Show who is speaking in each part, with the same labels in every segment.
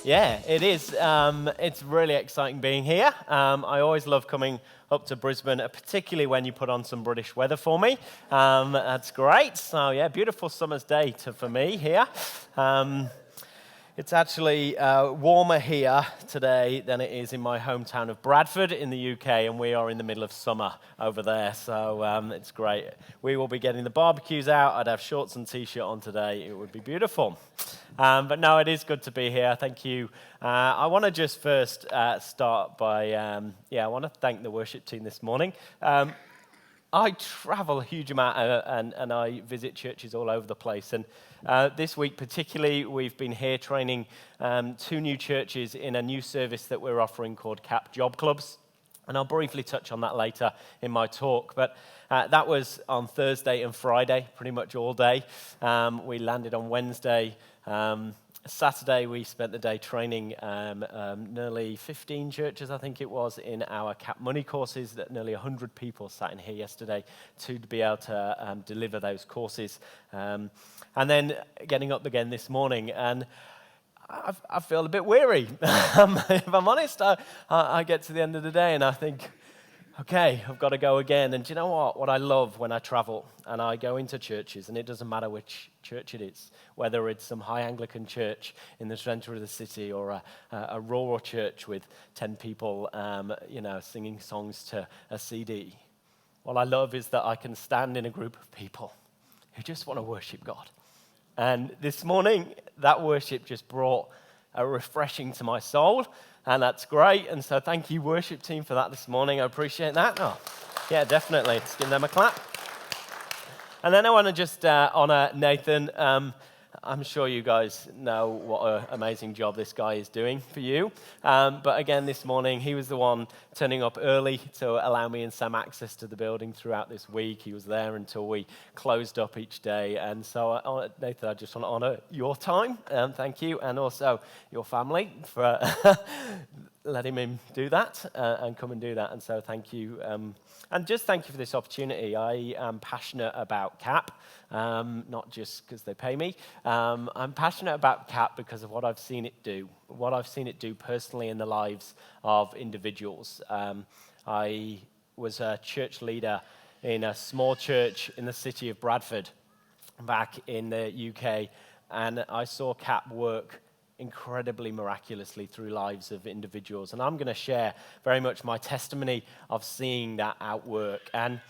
Speaker 1: Yeah, it is. It's really exciting being here. I always love coming up to Brisbane, particularly when you put on some British weather for me. That's great. So yeah, beautiful summer's day for me here. It's actually warmer here today than it is in my hometown of Bradford in the UK, and we are in the middle of summer over there, so it's great. We will be getting the barbecues out. I'd have shorts and t-shirt on today. It would be beautiful. But no, it is good to be here. Thank you. I want to just first start by, I want to thank the worship team this morning. I travel a huge amount and I visit churches all over the place. And this week particularly, we've been here training 2 new churches in a new service that we're offering called CAP Job Clubs. And I'll briefly touch on that later in my talk. But that was on Thursday and Friday, pretty much all day. We landed on Wednesday. Saturday, we spent the day training nearly 15 churches, I think it was, in our CAP Money courses. That nearly 100 people sat in here yesterday to be able to deliver those courses. And then getting up again this morning, and I feel a bit weary. If I'm honest, I get to the end of the day and I think, okay, I've got to go again. And do you know what? What I love when I travel and I go into churches, and it doesn't matter which church it is, whether it's some high Anglican church in the centre of the city or a rural church with 10 people, singing songs to a CD. What I love is that I can stand in a group of people who just want to worship God. And this morning, that worship just brought a refreshing to my soul. And that's great. And so thank you, worship team, for that this morning. I appreciate that. Oh, yeah, definitely. Let's give them a clap. And then I want to just honor Nathan. I'm sure you guys know what an amazing job this guy is doing for you. But again, this morning, he was the one turning up early to allow me and Sam access to the building throughout this week. He was there until we closed up each day. And so, Nathan, I just want to honor your time. Thank you. And also your family for letting him do that and come and do that. And so thank you. And just thank you for this opportunity. I am passionate about CAP, not just because they pay me. I'm passionate about CAP because of what I've seen it do, what I've seen it do personally in the lives of individuals. I was a church leader in a small church in the city of Bradford back in the UK, and I saw CAP work incredibly miraculously through lives of individuals. And I'm going to share very much my testimony of seeing that outwork. And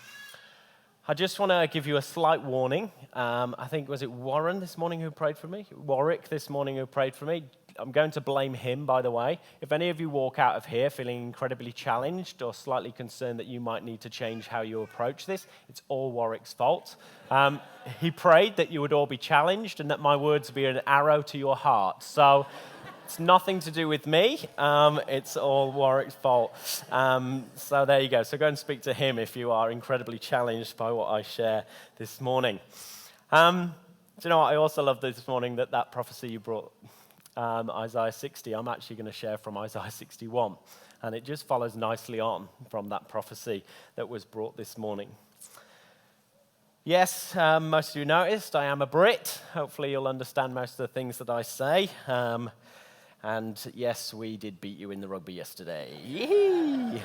Speaker 1: I just want to give you a slight warning. I think, was it Warren this morning who prayed for me? Warwick this morning who prayed for me. I'm going to blame him, by the way. If any of you walk out of here feeling incredibly challenged or slightly concerned that you might need to change how you approach this, it's all Warwick's fault. He prayed that you would all be challenged and that my words would be an arrow to your heart. So it's nothing to do with me. It's all Warwick's fault. So there you go. So go and speak to him if you are incredibly challenged by what I share this morning. Do you know what? I also love this morning that prophecy you brought, Isaiah 60. I'm actually going to share from Isaiah 61. And it just follows nicely on from that prophecy that was brought this morning. Yes, most of you noticed I am a Brit. Hopefully you'll understand most of the things that I say. And yes, we did beat you in the rugby yesterday. Yee!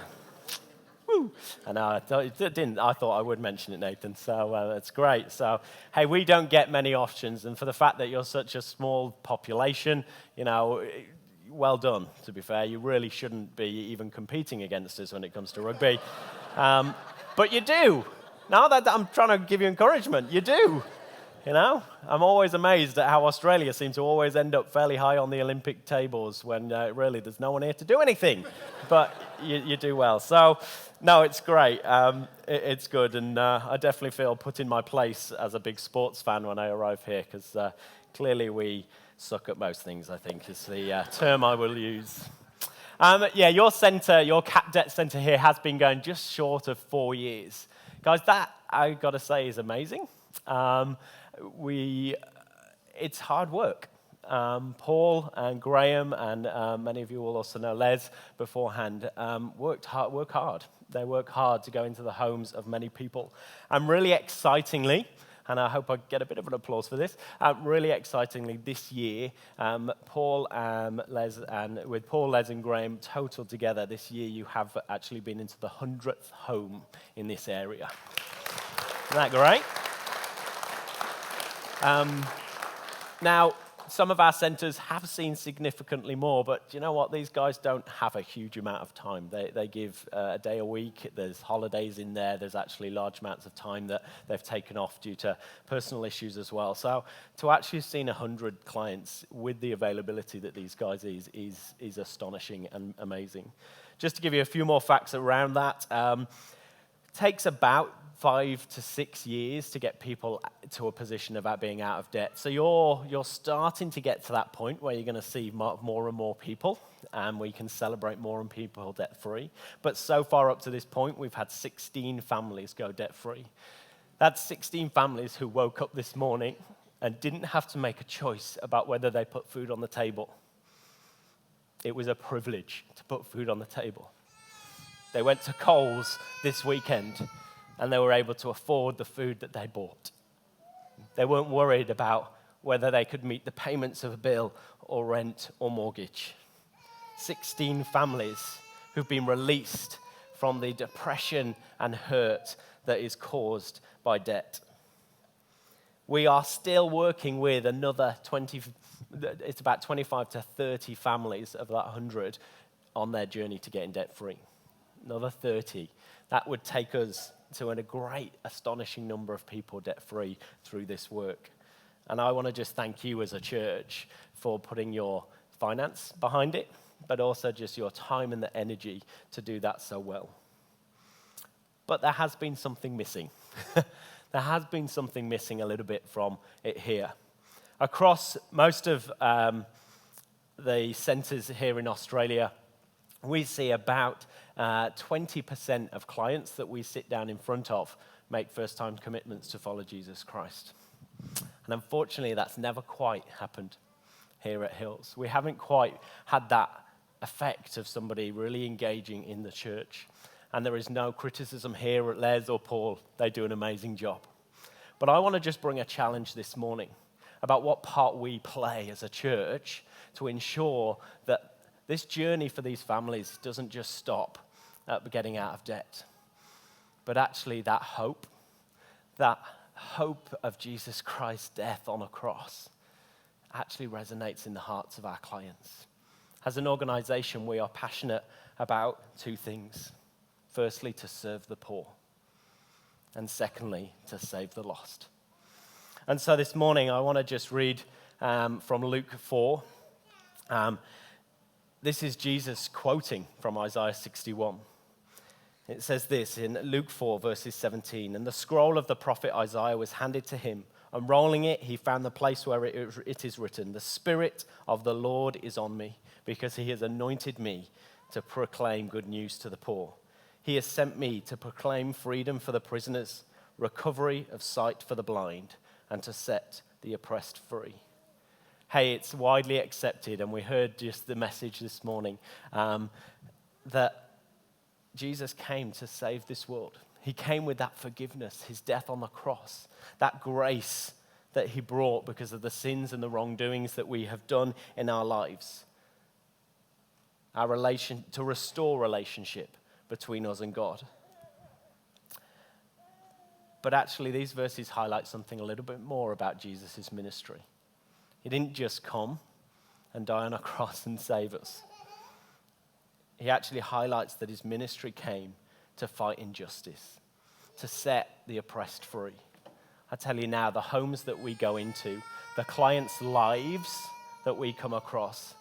Speaker 1: Woo! And I thought I would mention it, Nathan, so that's great. So, hey, we don't get many options, and for the fact that you're such a small population, well done, to be fair. You really shouldn't be even competing against us when it comes to rugby. But you do. Now that I'm trying to give you encouragement, you do. I'm always amazed at how Australia seems to always end up fairly high on the Olympic tables when really there's no one here to do anything. But you do well. So, no, it's great. It's good. And I definitely feel put in my place as a big sports fan when I arrive here because clearly we suck at most things, I think, is the term I will use. Your centre, your CAP Debt Centre here has been going just short of 4 years. Guys, that, I've got to say, is amazing. It's hard work. Paul and Graham and many of you will also know Les beforehand work hard. They work hard to go into the homes of many people. And really excitingly, and I hope I get a bit of an applause for this. Really excitingly, this year, Paul, Les, and Graham total together, this year you have actually been into the 100th home in this area. Isn't that great? Now, some of our centres have seen significantly more, but do you know what? These guys don't have a huge amount of time. They give a day a week. There's holidays in there. There's actually large amounts of time that they've taken off due to personal issues as well. So to actually have seen 100 clients with the availability that these guys is astonishing and amazing. Just to give you a few more facts around that, takes about 5 to 6 years to get people to a position about being out of debt. So you're starting to get to that point where you're going to see more and more people, and we can celebrate more and people debt-free. But so far up to this point, we've had 16 families go debt-free. That's 16 families who woke up this morning and didn't have to make a choice about whether they put food on the table. It was a privilege to put food on the table. They went to Coles this weekend, and they were able to afford the food that they bought. They weren't worried about whether they could meet the payments of a bill or rent or mortgage. 16 families who've been released from the depression and hurt that is caused by debt. We are still working with another it's about 25 to 30 families of that 100 on their journey to getting debt-free. Another 30. That would take us to a great, astonishing number of people debt-free through this work. And I want to just thank you as a church for putting your finance behind it, but also just your time and the energy to do that so well. But there has been something missing. There has been something missing a little bit from it here. Across most of the centres here in Australia, we see about 20% of clients that we sit down in front of make first-time commitments to follow Jesus Christ. And unfortunately, that's never quite happened here at Hills. We haven't quite had that effect of somebody really engaging in the church. And there is no criticism here at Les or Paul. They do an amazing job. But I want to just bring a challenge this morning about what part we play as a church to ensure that this journey for these families doesn't just stop at getting out of debt, but actually that hope of Jesus Christ's death on a cross actually resonates in the hearts of our clients. As an organization, we are passionate about two things. Firstly, to serve the poor, and secondly, to save the lost. And so this morning, I want to just read from Luke 4. This is Jesus quoting from Isaiah 61. It says this in Luke 4, verses 17, "And the scroll of the prophet Isaiah was handed to him. Unrolling it, he found the place where it is written, 'The Spirit of the Lord is on me, because he has anointed me to proclaim good news to the poor. He has sent me to proclaim freedom for the prisoners, recovery of sight for the blind, and to set the oppressed free.'" Hey, it's widely accepted, and we heard just the message this morning, that Jesus came to save this world. He came with that forgiveness, his death on the cross, that grace that he brought because of the sins and the wrongdoings that we have done in our lives. To restore relationship between us and God. But actually, these verses highlight something a little bit more about Jesus' ministry. He didn't just come and die on a cross and save us. He actually highlights that his ministry came to fight injustice, to set the oppressed free. I tell you now, the homes that we go into, the clients' lives that we come across,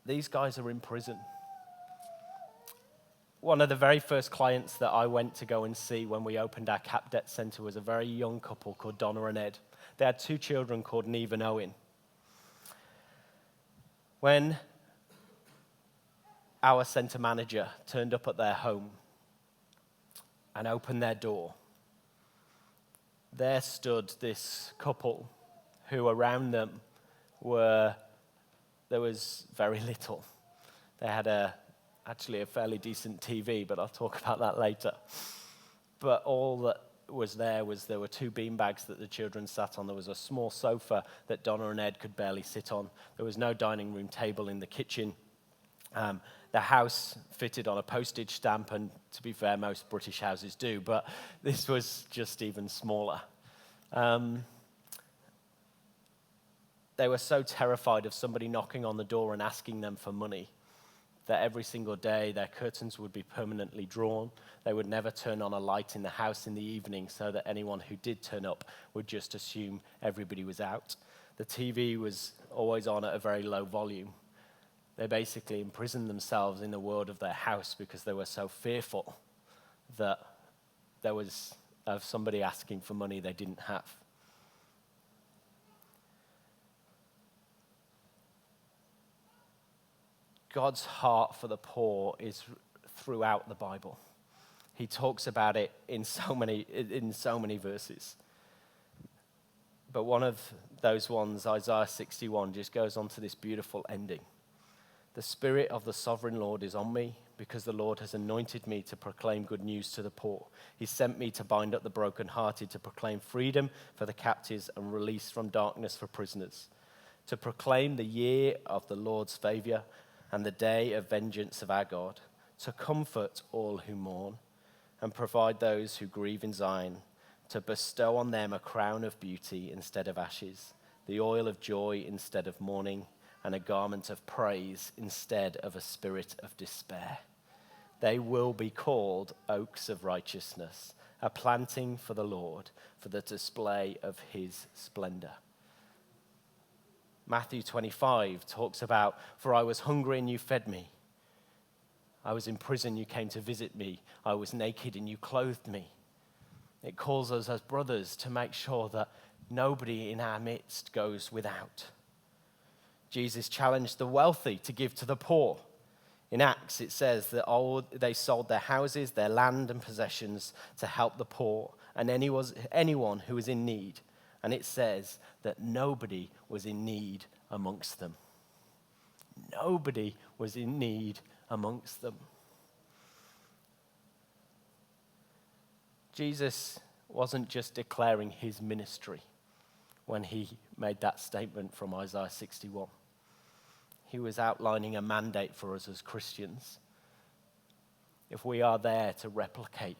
Speaker 1: these guys are in prison. One of the very first clients that I went to go and see when we opened our Cap Debt Centre was a very young couple called Donna and Ed. They had 2 children called Neve and Owen. When our centre manager turned up at their home and opened their door, there stood this couple who around them there was very little. They had actually a fairly decent TV, but I'll talk about that later. But all that there were two beanbags that the children sat on. There was a small sofa that Donna and Ed could barely sit on. There was no dining room table in the kitchen. The house fitted on a postage stamp, and to be fair, most British houses do, but this was just even smaller. They were so terrified of somebody knocking on the door and asking them for money that every single day their curtains would be permanently drawn. They would never turn on a light in the house in the evening so that anyone who did turn up would just assume everybody was out. The TV was always on at a very low volume. They basically imprisoned themselves in the world of their house because they were so fearful that there was of somebody asking for money they didn't have. God's heart for the poor is throughout the Bible. He talks about it in so many verses. But one of those ones, Isaiah 61, just goes on to this beautiful ending. The Spirit of the Sovereign Lord is on me, because the Lord has anointed me to proclaim good news to the poor. He sent me to bind up the brokenhearted, to proclaim freedom for the captives and release from darkness for prisoners, to proclaim the year of the Lord's favor and the day of vengeance of our God, to comfort all who mourn and provide those who grieve in Zion, to bestow on them a crown of beauty instead of ashes, the oil of joy instead of mourning, and a garment of praise instead of a spirit of despair. They will be called oaks of righteousness, a planting for the Lord, for the display of his splendor. Matthew 25 talks about, for I was hungry and you fed me. I was in prison, you came to visit me. I was naked and you clothed me. It calls us as brothers to make sure that nobody in our midst goes without. Jesus challenged the wealthy to give to the poor. In Acts, it says that they sold their houses, their land and possessions to help the poor and anyone who was in need. And it says that nobody was in need amongst them. Nobody was in need amongst them. Jesus wasn't just declaring his ministry when he made that statement from Isaiah 61. He was outlining a mandate for us as Christians. If we are there to replicate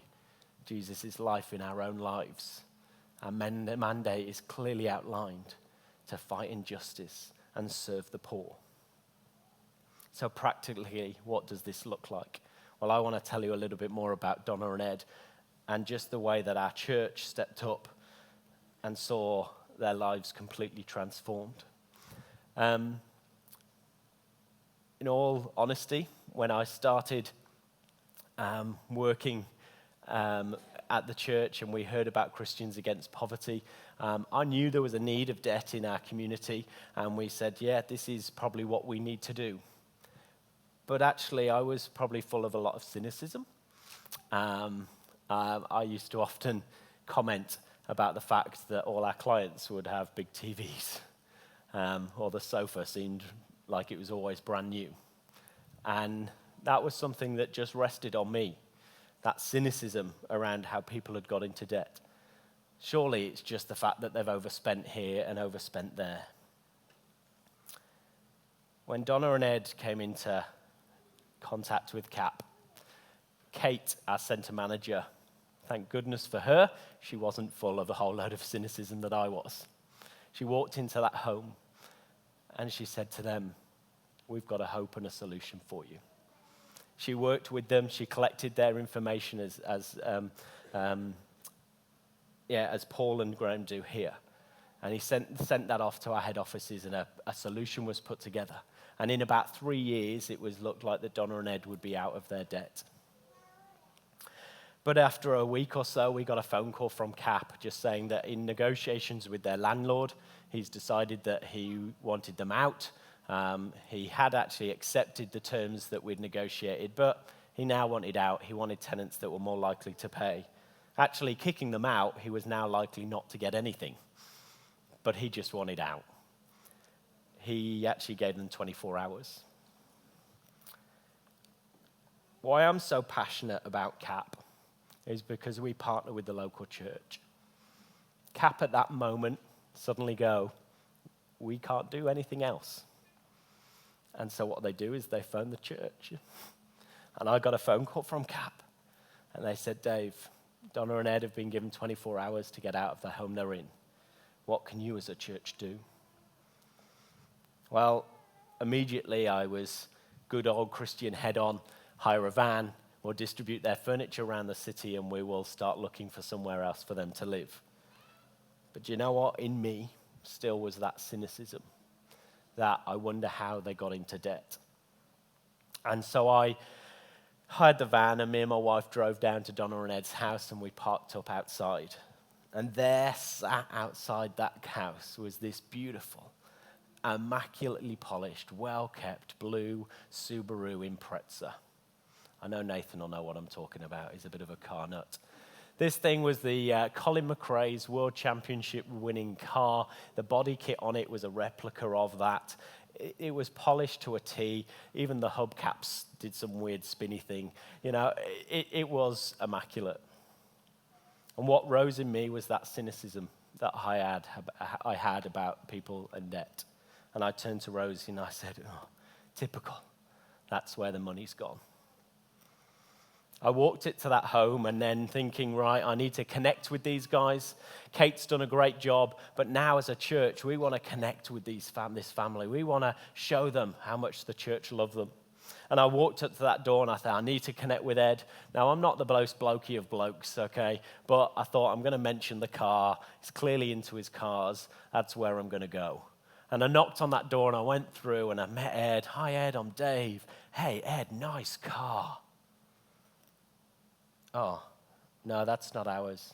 Speaker 1: Jesus' life in our own lives, our mandate is clearly outlined to fight injustice and serve the poor. So practically, what does this look like? Well, I want to tell you a little bit more about Donna and Ed and just the way that our church stepped up and saw their lives completely transformed. In all honesty, when I started working at the church and we heard about Christians Against Poverty, I knew there was a need of debt in our community, and we said, yeah, this is probably what we need to do. But actually, I was probably full of a lot of cynicism. I used to often comment about the fact that all our clients would have big TVs, or the sofa seemed like it was always brand new. And that was something that just rested on me, that cynicism around how people had got into debt. Surely it's just the fact that they've overspent here and overspent there. When Donna and Ed came into contact with CAP, Kate, our centre manager, thank goodness for her, she wasn't full of a whole load of cynicism that I was. She walked into that home and she said to them, we've got a hope and a solution for you. She worked with them, she collected their information as Paul and Graham do here. And he sent that off to our head offices, and a solution was put together. And in about 3 years, it looked like that Donna and Ed would be out of their debt. But after a week or so, we got a phone call from CAP just saying that in negotiations with their landlord, he's decided that he wanted them out. He had actually accepted the terms that we'd negotiated, but he now wanted out. He wanted tenants that were more likely to pay. Actually, kicking them out, he was now likely not to get anything, but he just wanted out. He actually gave them 24 hours. Why I'm so passionate about CAP is because we partner with the local church. CAP at that moment suddenly go, we can't do anything else. And so what they do is they phone the church. And I got a phone call from CAP. And they said, Dave, Donna and Ed have been given 24 hours to get out of the home they're in. What can you as a church do? Well, immediately I was good old Christian head on, hire a van, we'll distribute their furniture around the city, and we will start looking for somewhere else for them to live. But do you know what? In me still was that cynicism, that I wonder how they got into debt. And so I hired the van, and me and my wife drove down to Donna and Ed's house, and we parked up outside. And there, sat outside that house, was this beautiful, immaculately polished, well-kept blue Subaru Impreza. I know Nathan will know what I'm talking about. He's a bit of a car nut. This thing was the Colin McRae's World Championship winning car. The body kit on it was a replica of that. It was polished to a T. Even the hubcaps did some weird spinny thing. You know, it was immaculate. And what rose in me was that cynicism that I had about people and debt. And I turned to Rosie and I said, oh, typical. That's where the money's gone. I walked it to that home and then thinking, right, I need to connect with these guys. Kate's done a great job, but now as a church, we want to connect with this family. We want to show them how much the church love them. And I walked up to that door and I thought, I need to connect with Ed. Now, I'm not the most blokey of blokes, okay? But I thought, I'm going to mention the car. He's clearly into his cars. That's where I'm going to go. And I knocked on that door and I went through and I met Ed. Hi, Ed, I'm Dave. Hey, Ed, nice car. Oh, no, that's not ours.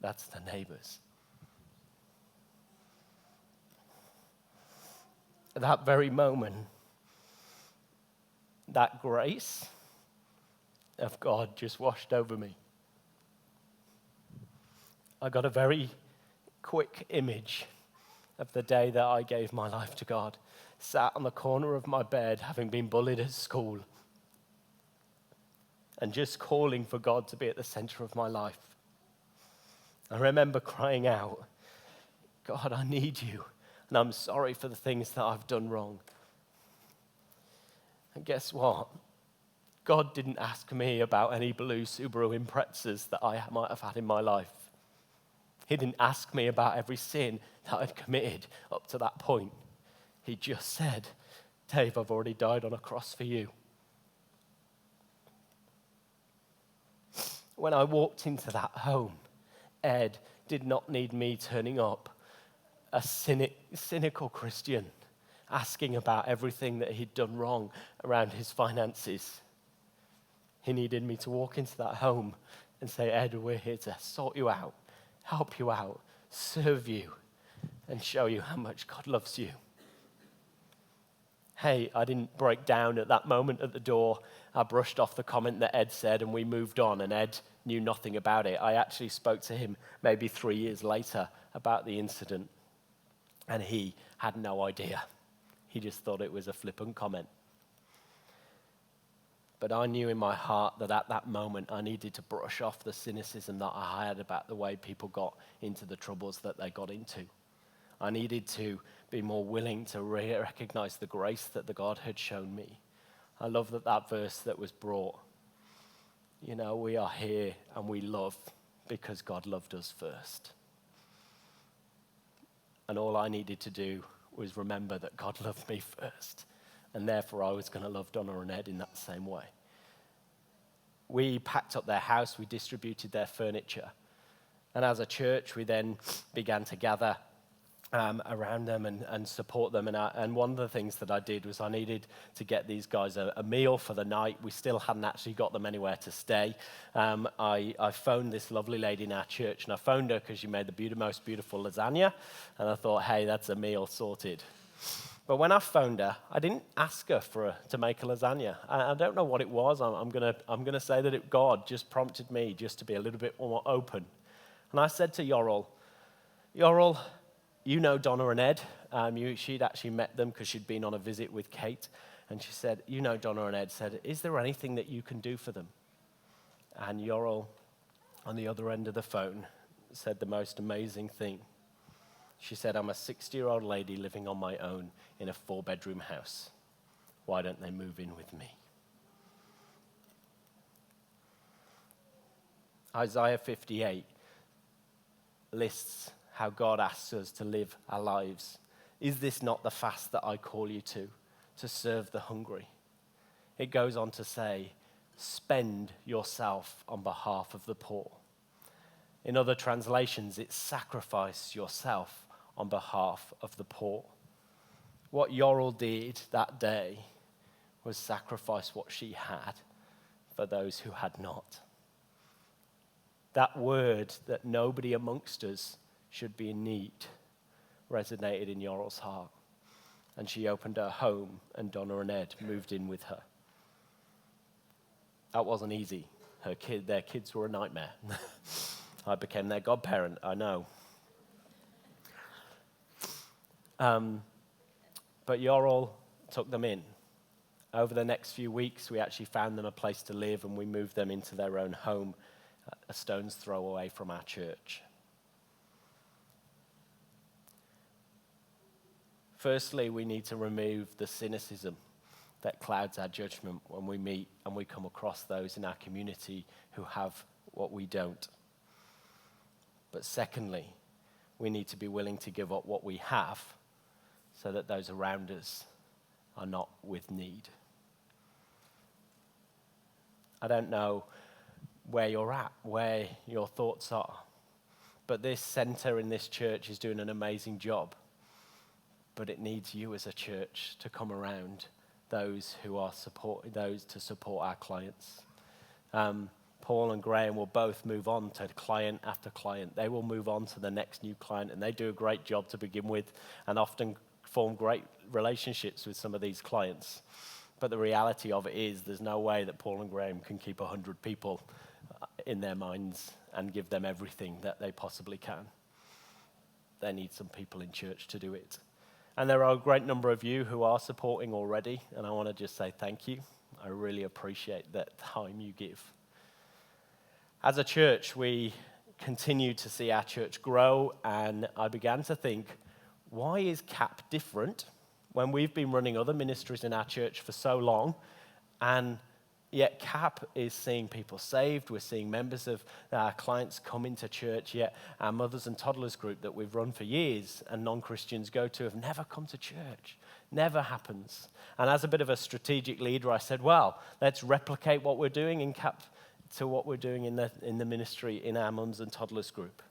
Speaker 1: That's the neighbor's. At that very moment, that grace of God just washed over me. I got a very quick image of the day that I gave my life to God, sat on the corner of my bed, having been bullied at school, and just calling for God to be at the center of my life. I remember crying out, God, I need you, and I'm sorry for the things that I've done wrong. And guess what? God didn't ask me about any blue Subaru Imprezas that I might have had in my life. He didn't ask me about every sin that I'd committed up to that point. He just said, Dave, I've already died on a cross for you. When I walked into that home, Ed did not need me turning up a cynical Christian asking about everything that he'd done wrong around his finances. He needed me to walk into that home and say, Ed, we're here to sort you out, help you out, serve you, and show you how much God loves you. Hey, I didn't break down at that moment at the door. I brushed off the comment that Ed said and we moved on, and Ed knew nothing about it. I actually spoke to him maybe 3 years later about the incident, and he had no idea. He just thought it was a flippant comment. But I knew in my heart that at that moment I needed to brush off the cynicism that I had about the way people got into the troubles that they got into. I needed to be more willing to recognize the grace that the God had shown me. I love that verse that was brought. You know, we are here and we love because God loved us first. And all I needed to do was remember that God loved me first. And therefore I was going to love Donna and Ed in that same way. We packed up their house, we distributed their furniture. And as a church, we then began to gather around them and support them. And one of the things that I did was I needed to get these guys a meal for the night. We still hadn't actually got them anywhere to stay. I phoned this lovely lady in our church, and I phoned her because she made the most beautiful lasagna. And I thought, hey, that's a meal sorted. But when I phoned her, I didn't ask her to make a lasagna. I don't know what it was. I'm gonna say that God just prompted me just to be a little bit more open. And I said to Yorrol, you know Donna and Ed. She'd actually met them because she'd been on a visit with Kate. And she said, you know Donna and Ed, said, is there anything that you can do for them? And Yorrol on the other end of the phone said the most amazing thing. She said, "I'm a 60-year-old lady living on my own in a 4-bedroom house. Why don't they move in with me?" Isaiah 58 lists how God asks us to live our lives. Is this not the fast that I call you to serve the hungry? It goes on to say, spend yourself on behalf of the poor. In other translations, it's sacrifice yourself on behalf of the poor. What Yorel did that day was sacrifice what she had for those who had not. That word that nobody amongst us should be in need resonated in Yorel's heart. And she opened her home, and Donna and Ed moved in with her. That wasn't easy. Their kids were a nightmare. I became their godparent, I know. But Yorel took them in. Over the next few weeks, we actually found them a place to live, and we moved them into their own home, a stone's throw away from our church. Firstly, we need to remove the cynicism that clouds our judgment when we meet and we come across those in our community who have what we don't. But secondly, we need to be willing to give up what we have so that those around us are not with need. I don't know where you're at, where your thoughts are, but this center in this church is doing an amazing job. But it needs you as a church to come around those who are those to support our clients. Paul and Graham will both move on to client after client. They will move on to the next new client, and they do a great job to begin with and often form great relationships with some of these clients. But the reality of it is there's no way that Paul and Graham can keep 100 people in their minds and give them everything that they possibly can. They need some people in church to do it. And there are a great number of you who are supporting already, and I want to just say thank you. I really appreciate that time you give. As a church, we continue to see our church grow, and I began to think, why is CAP different when we've been running other ministries in our church for so long, and yet CAP is seeing people saved, we're seeing members of our clients come into church, yet our mothers and toddlers group that we've run for years and non-Christians go to have never come to church. Never happens. And as a bit of a strategic leader, I said, well, let's replicate what we're doing in CAP to what we're doing in the ministry in our mums and toddlers group.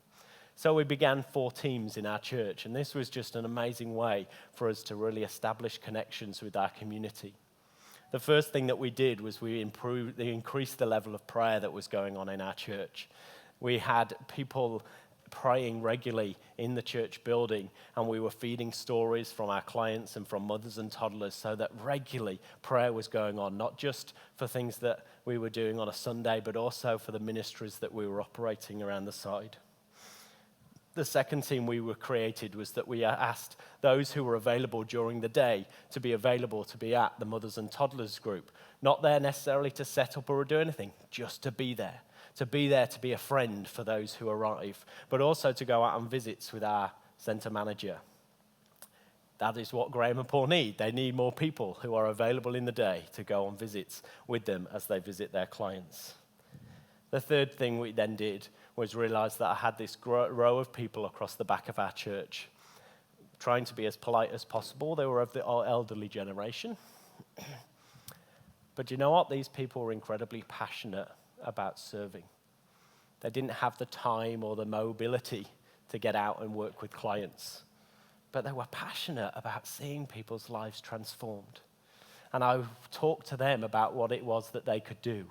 Speaker 1: So we began 4 teams in our church, and this was just an amazing way for us to really establish connections with our community. The first thing that we did was we increased the level of prayer that was going on in our church. We had people praying regularly in the church building, and we were feeding stories from our clients and from mothers and toddlers so that regularly prayer was going on, not just for things that we were doing on a Sunday, but also for the ministries that we were operating around the side. The second team we were created was that we asked those who were available during the day to be available to be at the mothers and toddlers group. Not there necessarily to set up or do anything, just to be there. To be there to be a friend for those who arrive, but also to go out on visits with our centre manager. That is what Graham and Paul need. They need more people who are available in the day to go on visits with them as they visit their clients. The third thing we then did was realize that I had this row of people across the back of our church trying to be as polite as possible. They were of the elderly generation. But you know what? These people were incredibly passionate about serving. They didn't have the time or the mobility to get out and work with clients, but they were passionate about seeing people's lives transformed. And I talked to them about what it was that they could do.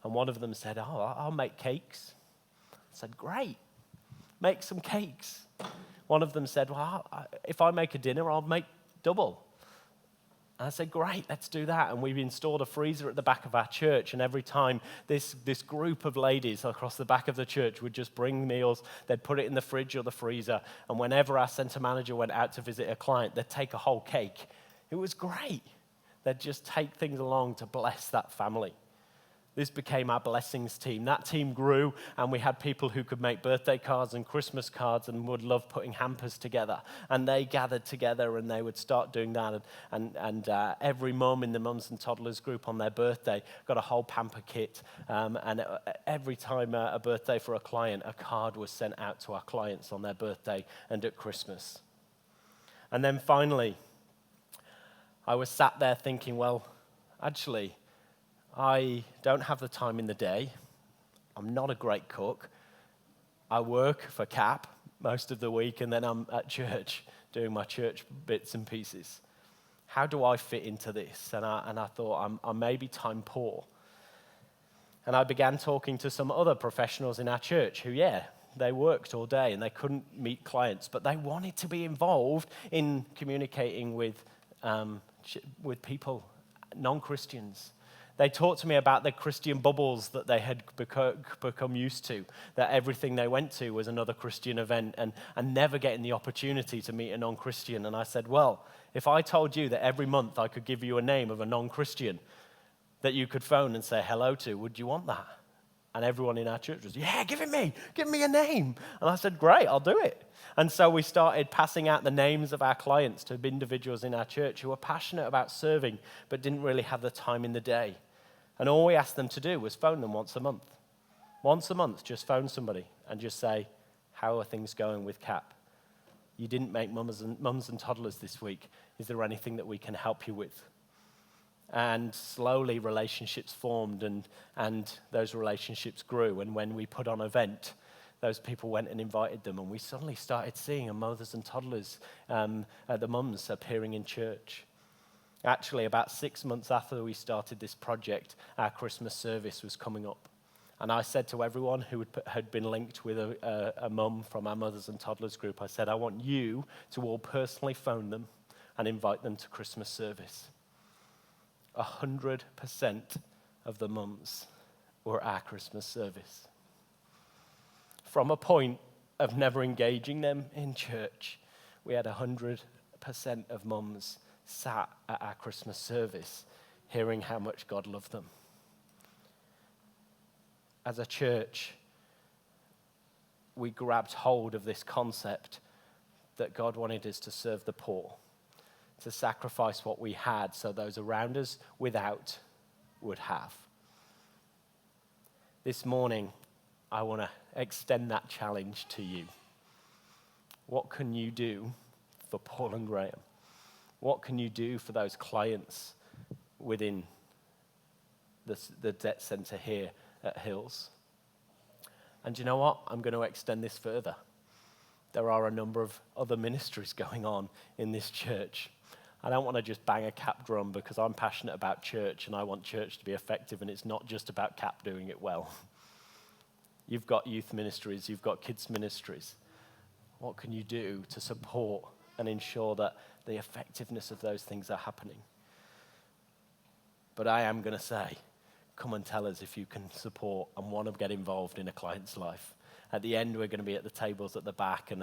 Speaker 1: And one of them said, I'll make cakes. I said, great, make some cakes. One of them said, well, if I make a dinner, I'll make double. And I said, great, let's do that. And we've installed a freezer at the back of our church, and every time this group of ladies across the back of the church would just bring meals, they'd put it in the fridge or the freezer, and whenever our centre manager went out to visit a client, they'd take a whole cake. It was great. They'd just take things along to bless that family. This became our blessings team. That team grew, and we had people who could make birthday cards and Christmas cards and would love putting hampers together. And they gathered together, and they would start doing that. And every mum in the mums and toddlers group on their birthday got a whole pamper kit. And every time a birthday for a client, a card was sent out to our clients on their birthday and at Christmas. And then finally, I was sat there thinking, well, actually, I don't have the time in the day. I'm not a great cook. I work for CAP most of the week, and then I'm at church doing my church bits and pieces. How do I fit into this? And I thought, I'm maybe time poor. And I began talking to some other professionals in our church who, they worked all day and they couldn't meet clients, but they wanted to be involved in communicating with people, non-Christians. They talked to me about the Christian bubbles that they had become used to, that everything they went to was another Christian event and never getting the opportunity to meet a non-Christian. And I said, well, if I told you that every month I could give you a name of a non-Christian that you could phone and say hello to, would you want that? And everyone in our church was, give me a name. And I said, great, I'll do it. And so we started passing out the names of our clients to individuals in our church who were passionate about serving but didn't really have the time in the day. And all we asked them to do was phone them once a month. Once a month, just phone somebody and just say, how are things going with CAP? You didn't make mums and toddlers this week. Is there anything that we can help you with? And slowly relationships formed and those relationships grew. And when we put on an event, those people went and invited them. And we suddenly started seeing a mothers and toddlers, the mums appearing in church. Actually, about 6 months after we started this project, our Christmas service was coming up. And I said to everyone who had been linked with a mum from our mothers and toddlers group, I said, I want you to all personally phone them and invite them to Christmas service. 100% of the mums were at our Christmas service. From a point of never engaging them in church, we had 100% of mums sat at our Christmas service hearing how much God loved them. As a church, we grabbed hold of this concept that God wanted us to serve the poor, to sacrifice what we had so those around us without would have. This morning, I want to extend that challenge to you. What can you do for Paul and Graham? What can you do for those clients within the debt centre here at Hills? And you know what? I'm going to extend this further. There are a number of other ministries going on in this church. I don't want to just bang a CAP drum because I'm passionate about church and I want church to be effective, and it's not just about CAP doing it well. You've got youth ministries, you've got kids ministries. What can you do to support and ensure that the effectiveness of those things are happening? But I am going to say, come and tell us if you can support and want to get involved in a client's life. At the end, we're going to be at the tables at the back, and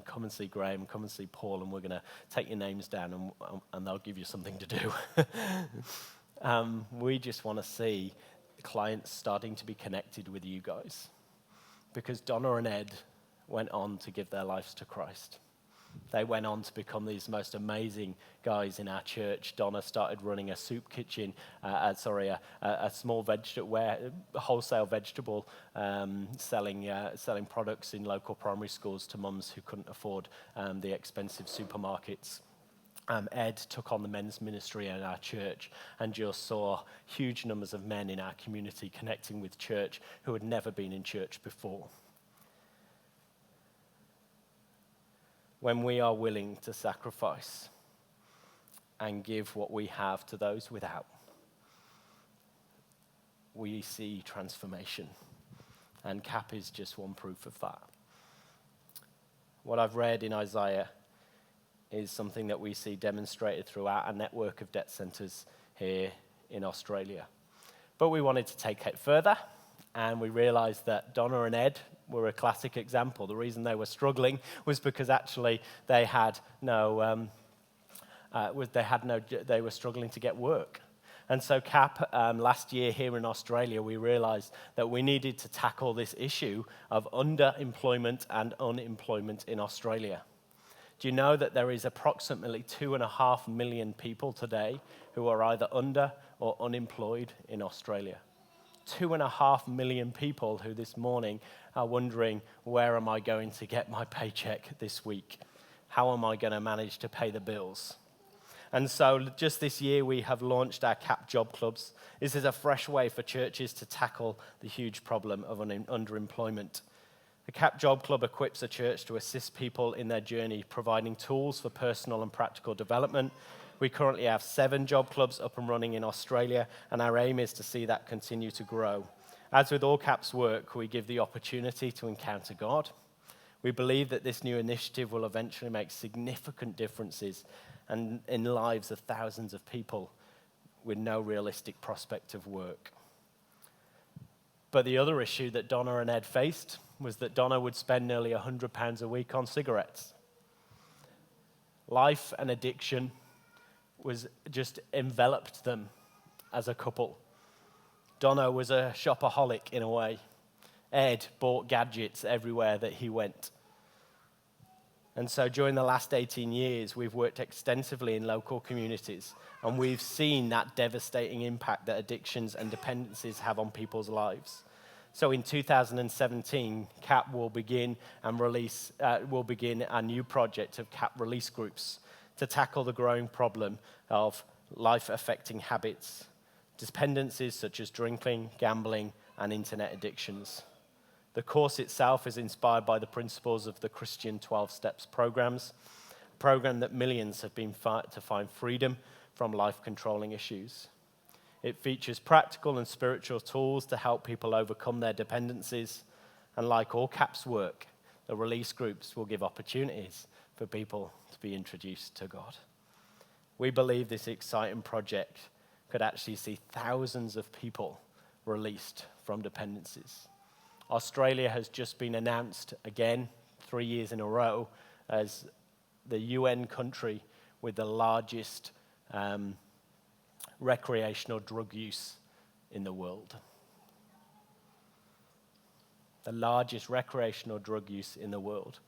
Speaker 1: come and see Graham, come and see Paul, and we're going to take your names down, and they'll give you something to do. We just want to see clients starting to be connected with you guys, because Donna and Ed went on to give their lives to Christ. They went on to become these most amazing guys in our church. Donna started running a soup kitchen, a small wholesale vegetable selling products in local primary schools to mums who couldn't afford the expensive supermarkets. Ed took on the men's ministry in our church and just saw huge numbers of men in our community connecting with church who had never been in church before. When we are willing to sacrifice and give what we have to those without, we see transformation. And CAP is just one proof of that. What I've read in Isaiah is something that we see demonstrated throughout our network of debt centres here in Australia. But we wanted to take it further, and we realised that Donna and Ed were a classic example. The reason they were struggling was because actually they were struggling to get work. And so CAP, last year here in Australia, we realized that we needed to tackle this issue of underemployment and unemployment in Australia. Do you know that there is approximately 2.5 million people today who are either under or unemployed in Australia? 2.5 million people who this morning are wondering, where am I going to get my paycheck this week? How am I going to manage to pay the bills? And so just this year, we have launched our CAP Job Clubs. This is a fresh way for churches to tackle the huge problem of underemployment. The CAP Job Club equips a church to assist people in their journey, providing tools for personal and practical development. We currently have 7 job clubs up and running in Australia, and our aim is to see that continue to grow. As with all CAP's work, we give the opportunity to encounter God. We believe that this new initiative will eventually make significant differences and in the lives of thousands of people with no realistic prospect of work. But the other issue that Donna and Ed faced was that Donna would spend nearly £100 a week on cigarettes. Life and addiction was just enveloped them as a couple. Donna was a shopaholic in a way. Ed bought gadgets everywhere that he went. And so during the last 18 years, we've worked extensively in local communities, and we've seen that devastating impact that addictions and dependencies have on people's lives. So in 2017, CAP will begin a new project of CAP release groups to tackle the growing problem of life-affecting habits, dependencies such as drinking, gambling, and internet addictions. The course itself is inspired by the principles of the Christian 12 Steps programs, a program that millions have been to find freedom from life-controlling issues. It features practical and spiritual tools to help people overcome their dependencies. And like all CAP's work, the release groups will give opportunities for people to be introduced to God. We believe this exciting project could actually see thousands of people released from dependencies. Australia has just been announced again, 3 years in a row, as the UN country with the largest recreational drug use in the world. The largest recreational drug use in the world.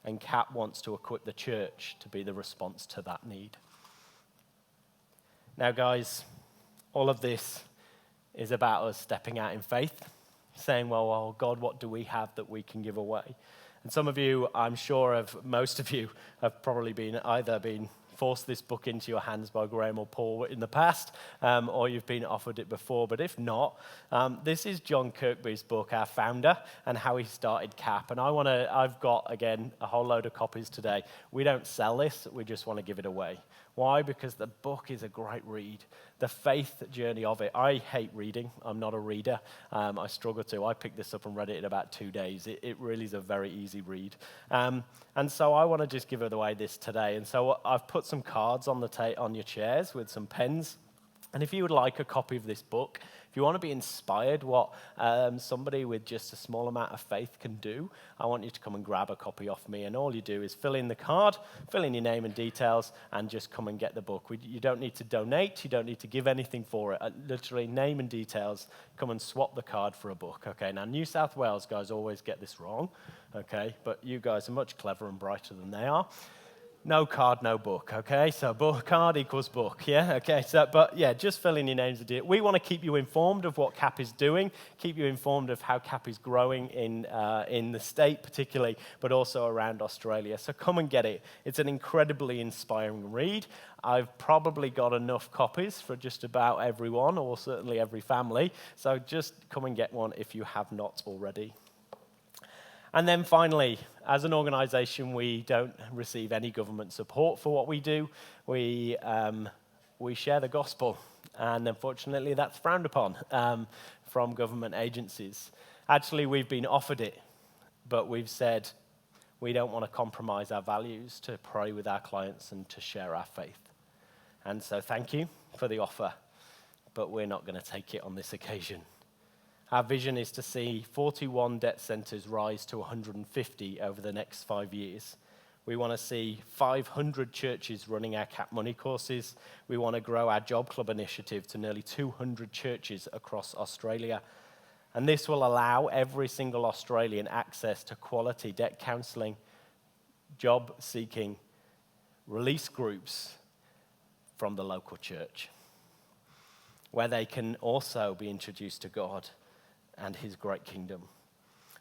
Speaker 1: And CAP wants to equip the church to be the response to that need. Now, guys, all of this is about us stepping out in faith, saying, well, God, what do we have that we can give away? And some of you, I'm sure most of you, have probably either been forced this book into your hands by Graham or Paul in the past, or you've been offered it before. But if not, this is John Kirkby's book, our founder, and how he started CAP. And I've got, again, a whole load of copies today. We don't sell this, we just want to give it away. Why? Because the book is a great read. The faith journey of it. I hate reading. I'm not a reader. I struggle to. I picked this up and read it in about 2 days. It really is a very easy read. And so I want to just give away this today. And so I've put some cards on on your chairs with some pens. And if you would like a copy of this book, if you want to be inspired what somebody with just a small amount of faith can do, I want you to come and grab a copy off me. And all you do is fill in the card, fill in your name and details, and just come and get the book. You don't need to donate. You don't need to give anything for it. Literally, name and details. Come and swap the card for a book. Okay, now New South Wales guys always get this wrong. Okay, but you guys are much cleverer and brighter than they are. No card, no book, okay? So card equals book, yeah? Okay, but just fill in your names and details. We want to keep you informed of what CAP is doing, keep you informed of how CAP is growing in the state particularly, but also around Australia. So come and get it. It's an incredibly inspiring read. I've probably got enough copies for just about everyone, or certainly every family. So just come and get one if you have not already. And then finally, as an organization, we don't receive any government support for what we do. We share the gospel, and unfortunately that's frowned upon from government agencies. Actually, we've been offered it, but we've said we don't want to compromise our values to pray with our clients and to share our faith. And so thank you for the offer, but we're not going to take it on this occasion. Our vision is to see 41 debt centres rise to 150 over the next 5 years, We want to see 500 churches running our Cap Money courses. We want to grow our Job Club initiative to nearly 200 churches across Australia. And this will allow every single Australian access to quality debt counselling, job-seeking release groups from the local church, where they can also be introduced to God and his great kingdom.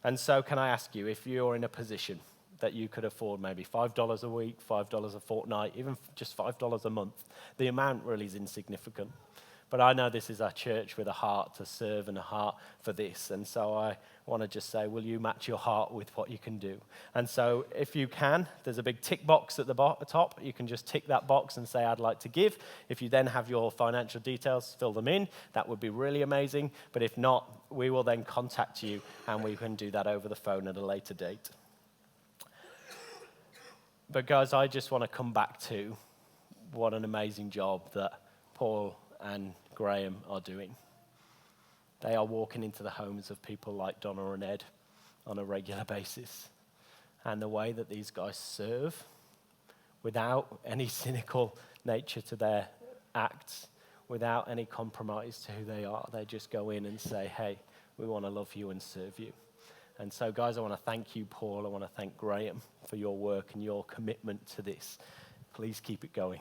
Speaker 1: And so can I ask you, if you're in a position that you could afford maybe $5 a week, $5 a fortnight, even just $5 a month, the amount really is insignificant. But I know this is our church with a heart to serve and a heart for this. And so I want to just say, will you match your heart with what you can do? And so if you can, there's a big tick box at the top. You can just tick that box and say, I'd like to give. If you then have your financial details, fill them in. That would be really amazing. But if not, we will then contact you and we can do that over the phone at a later date. But guys, I just want to come back to what an amazing job that Paul and Graham are doing. They are walking into the homes of people like Donna and Ed on a regular basis. And the way that these guys serve, without any cynical nature to their acts, without any compromise to who they are, they just go in and say, hey, we want to love you and serve you. And so, guys, I want to thank you, Paul. I want to thank Graham for your work and your commitment to this. Please keep it going.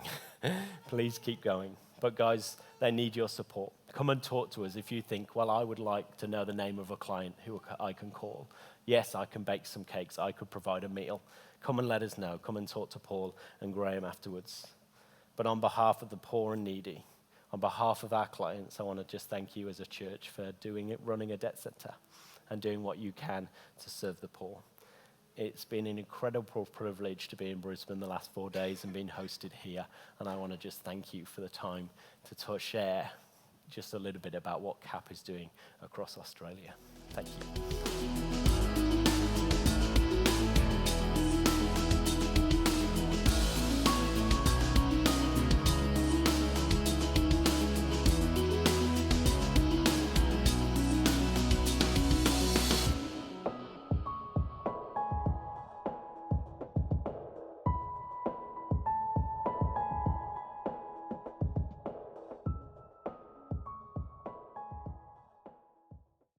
Speaker 1: Please keep going. But guys, they need your support. Come and talk to us if you think, well, I would like to know the name of a client who I can call. Yes, I can bake some cakes. I could provide a meal. Come and let us know. Come and talk to Paul and Graham afterwards. But on behalf of the poor and needy, on behalf of our clients, I want to just thank you as a church for doing it, running a debt center and doing what you can to serve the poor. It's been an incredible privilege to be in Brisbane the last 4 days and being hosted here. And I want to just thank you for the time to share just a little bit about what CAP is doing across Australia. Thank you.